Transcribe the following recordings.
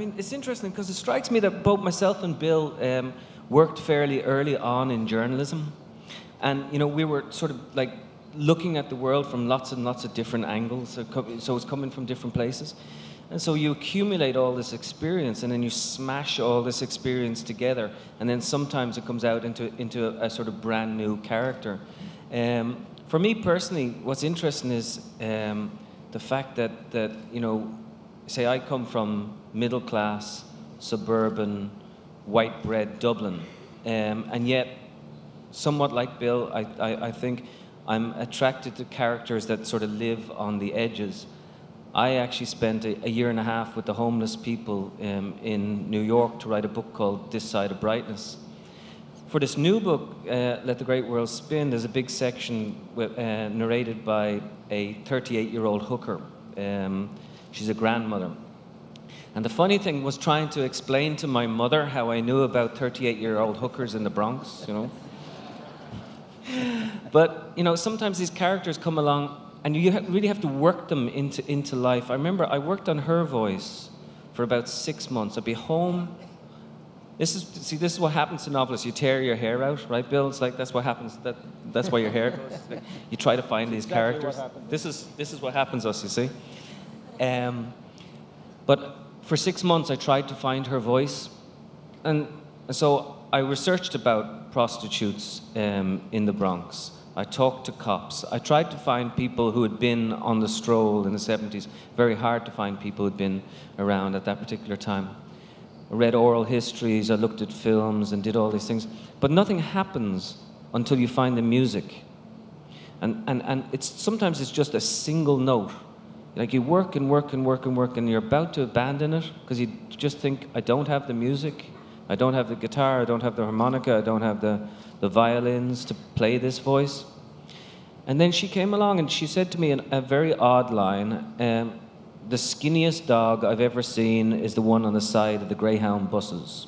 mean, it's interesting because it strikes me that both myself and Bill worked fairly early on in journalism. And, you know, we were sort of like looking at the world from lots and lots of different angles. So it's coming from different places. And so you accumulate all this experience and then you smash all this experience together. And then sometimes it comes out into a sort of brand new character. For me personally, what's interesting is the fact that, you know, say I come from middle class, suburban, white bread Dublin. And yet, somewhat like Bill, I think I'm attracted to characters that sort of live on the edges. I actually spent a year and a half with the homeless people in New York to write a book called This Side of Brightness. For this new book, Let the Great World Spin, there's a big section narrated by a 38-year-old hooker. She's a grandmother. And the funny thing was trying to explain to my mother how I knew about 38-year-old hookers in the Bronx, you know. But, you know, sometimes these characters come along and you really have to work them into life. I remember I worked on her voice for about 6 months. I'd be home. This is what happens to novelists. You tear your hair out, right, Bill? It's like that's what happens. That's why your hair goes. You try to find these characters. This is what happens to us, you see. But for 6 months, I tried to find her voice, and so I researched about prostitutes in the Bronx. I talked to cops. I tried to find people who had been on the stroll in the 70s. Very hard to find people who'd been around at that particular time. I read oral histories, I looked at films and did all these things. But nothing happens until you find the music. And sometimes it's just a single note. Like you work and work and work and work and you're about to abandon it because you just think, I don't have the music, I don't have the guitar, I don't have the harmonica, I don't have the violins to play this voice. And then she came along and she said to me a very odd line, the skinniest dog I've ever seen is the one on the side of the Greyhound buses.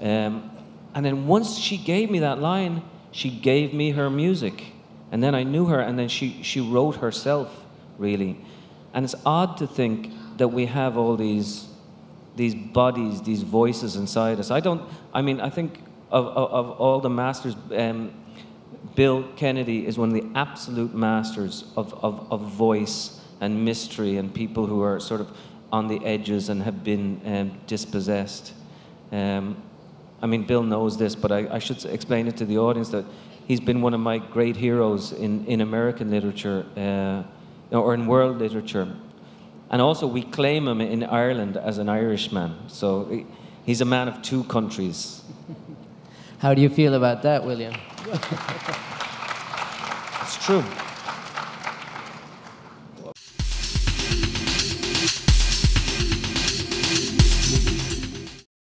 And then once she gave me that line, she gave me her music. And then I knew her, and then she wrote herself, really. And it's odd to think that we have all these bodies, these voices inside us. I think of all the masters, Bill Kennedy is one of the absolute masters of voice and mystery and people who are sort of on the edges and have been dispossessed. I mean, Bill knows this, but I should explain it to the audience that he's been one of my great heroes in American literature or in world literature. And also we claim him in Ireland as an Irishman. So he's a man of two countries. How do you feel about that, William? It's true.